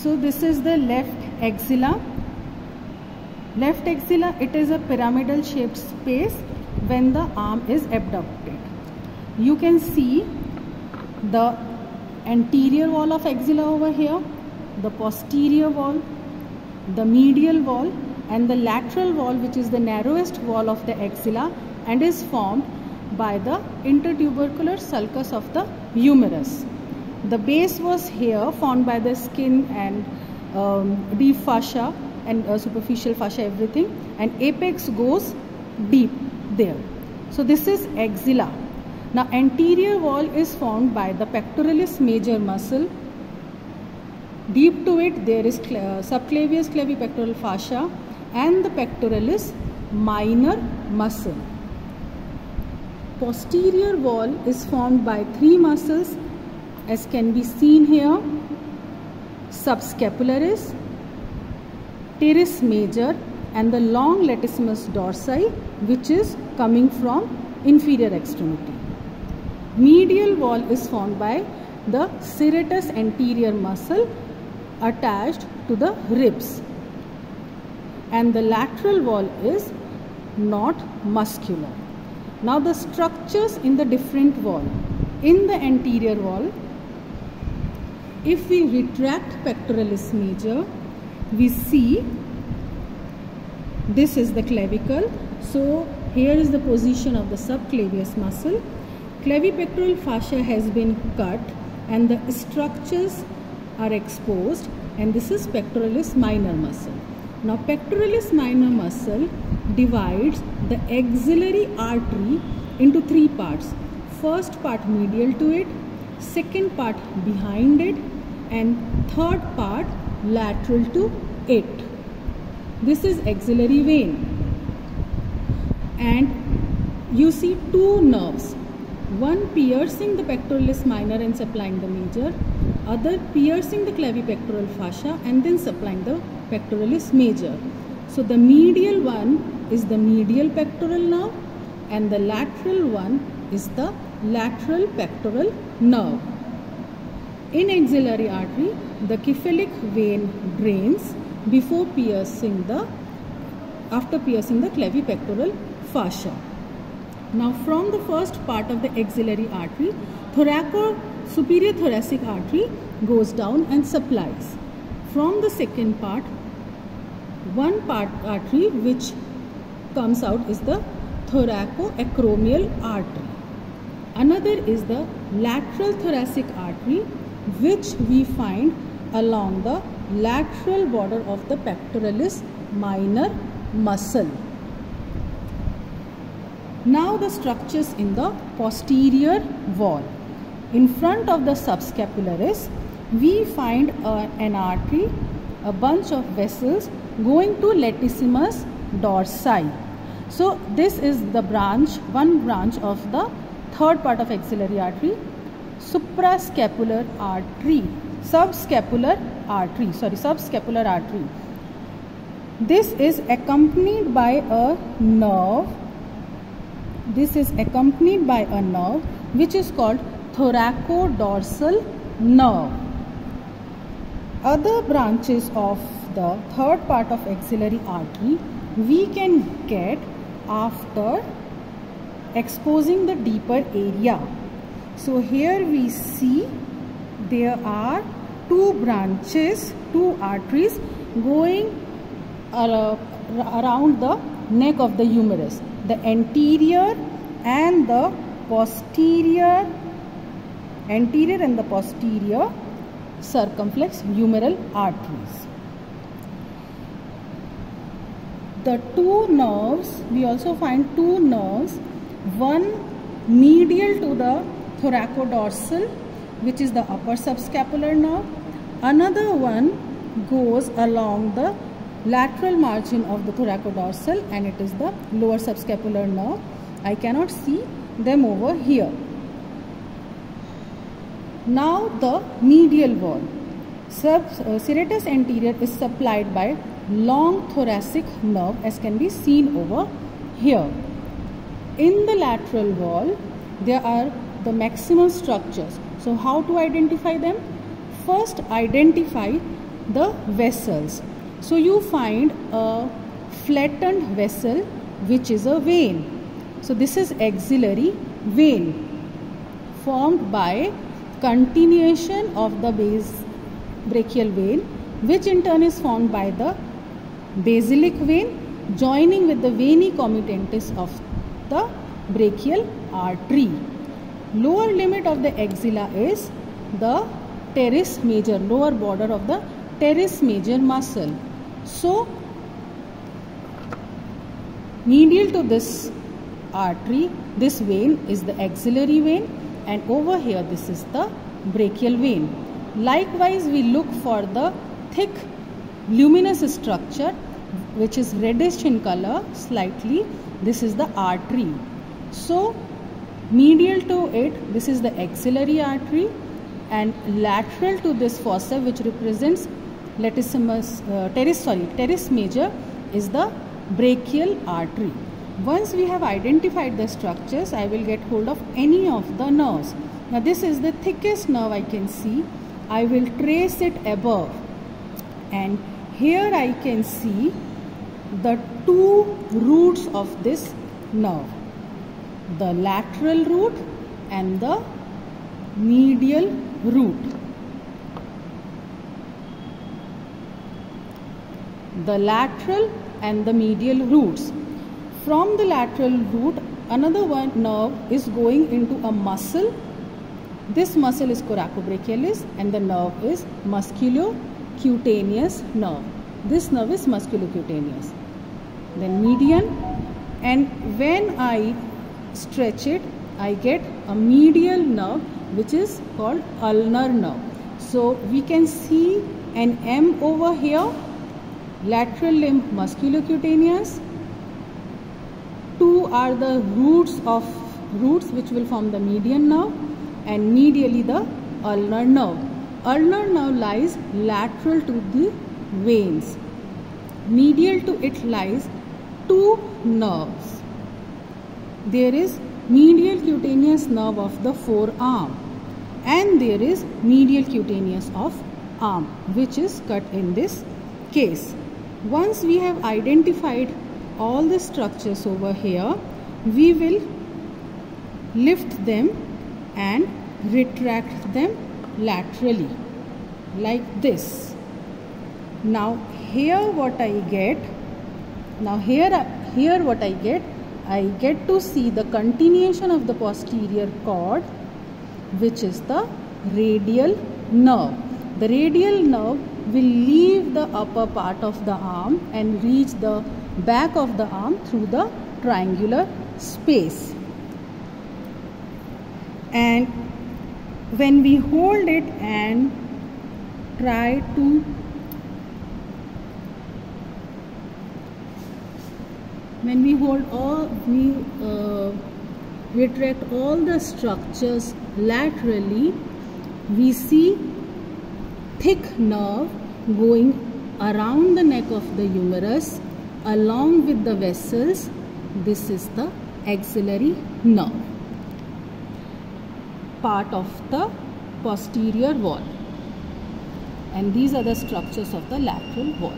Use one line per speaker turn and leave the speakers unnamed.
So this is the left axilla. Left axilla, it is a pyramidal shaped space when the arm is abducted. You can see the anterior wall of axilla over here, the posterior wall, the medial wall, and the lateral wall, which is the narrowest wall of the axilla and is formed by the intertubercular sulcus of the humerus. The base was here, formed by the skin and deep fascia and superficial fascia, everything, and apex goes deep there. So this is axilla. Now anterior wall is formed by the pectoralis major muscle. Deep to it there is subclavius clavipectoral fascia and the pectoralis minor muscle. Posterior wall is formed by three muscles, as can be seen here: subscapularis, teres major, and the long latissimus dorsi, which is coming from inferior extremity. Medial wall is formed by the serratus anterior muscle attached to the ribs, and the lateral wall is not muscular. Now the structures in the different wall. In the anterior wall, if we retract pectoralis major, we see this is the clavicle. So here is the position of the subclavius muscle. Clavipectoral fascia has been cut and the structures are exposed, and this is pectoralis minor muscle. Now pectoralis minor muscle divides the axillary artery into three parts. First part medial to it, second part behind it, and third part lateral to it. This is axillary vein, and you see two nerves, one piercing the pectoralis minor and supplying the major, other piercing the clavipectoral fascia and then supplying the pectoralis major. So the medial one is the medial pectoral nerve and the lateral one is the lateral pectoral nerve. In axillary artery, the cephalic vein drains before after piercing the clavipectoral fascia. Now from the first part of the axillary artery, superior thoracic artery goes down and supplies. From the second part, one part artery which comes out is the thoracoacromial artery. Another is the lateral thoracic artery, which we find along the lateral border of the pectoralis minor muscle. Now the structures in the posterior wall. In front of the subscapularis, we find an artery, a bunch of vessels going to latissimus dorsi. So this is the one branch of the third part of axillary artery, subscapular artery. This is accompanied by a nerve. Which is called thoracodorsal nerve. Other branches of the third part of axillary artery we can get after exposing the deeper area. So here we see there are two branches, two arteries going around the neck of the humerus, the anterior and the posterior circumflex humeral arteries. The two nerves, we also find two nerves, one medial to the thoracodorsal, which is the upper subscapular nerve. Another one goes along the lateral margin of the thoracodorsal, and it is the lower subscapular nerve. I cannot see them over here. Now the medial wall. Serratus anterior is supplied by long thoracic nerve, as can be seen over here. In the lateral wall, there are the maximum structures. So how to identify them? First, identify the vessels. So you find a flattened vessel which is a vein. So this is axillary vein formed by continuation of the brachial vein, which in turn is formed by the basilic vein joining with the veni commutatus of the brachial artery. Lower limit of the axilla is the teres major, lower border of the teres major muscle. So medial to this artery, this vein is the axillary vein, and over here this is the brachial vein. Likewise, we look for the thick luminous structure which is reddish in color slightly. This is the artery. So medial to it, this is the axillary artery, and lateral to this fossa, which represents teres major, is the brachial artery. Once we have identified the structures, I will get hold of any of the nerves. Now this is the thickest nerve I can see. I will trace it above, and here I can see the two roots of this nerve, the lateral root and the medial root. The lateral and the medial roots. From the lateral root, another one nerve is going into a muscle. This muscle is coracobrachialis, and the nerve is musculocutaneous nerve. This nerve is musculocutaneous. Then median, and when I stretch it, I get a medial nerve which is called ulnar nerve. So we can see an M over here, lateral limb musculocutaneous. Two are the roots which will form the median nerve, and medially the ulnar nerve. Ulnar nerve lies lateral to the veins. Medial to it lies two nerves. There is medial cutaneous nerve of the forearm, and there is medial cutaneous of arm, which is cut in this case. Once we have identified all the structures over here, we will lift them and retract them laterally like this. Now here what I get, I get to see the continuation of the posterior cord, which is the radial nerve. The radial nerve will leave the upper part of the arm and reach the back of the arm through the triangular space. And when we hold it and try to retract all the structures laterally, we see thick nerve going around the neck of the humerus along with the vessels. This is the axillary nerve, part of the posterior wall, and these are the structures of the lateral wall.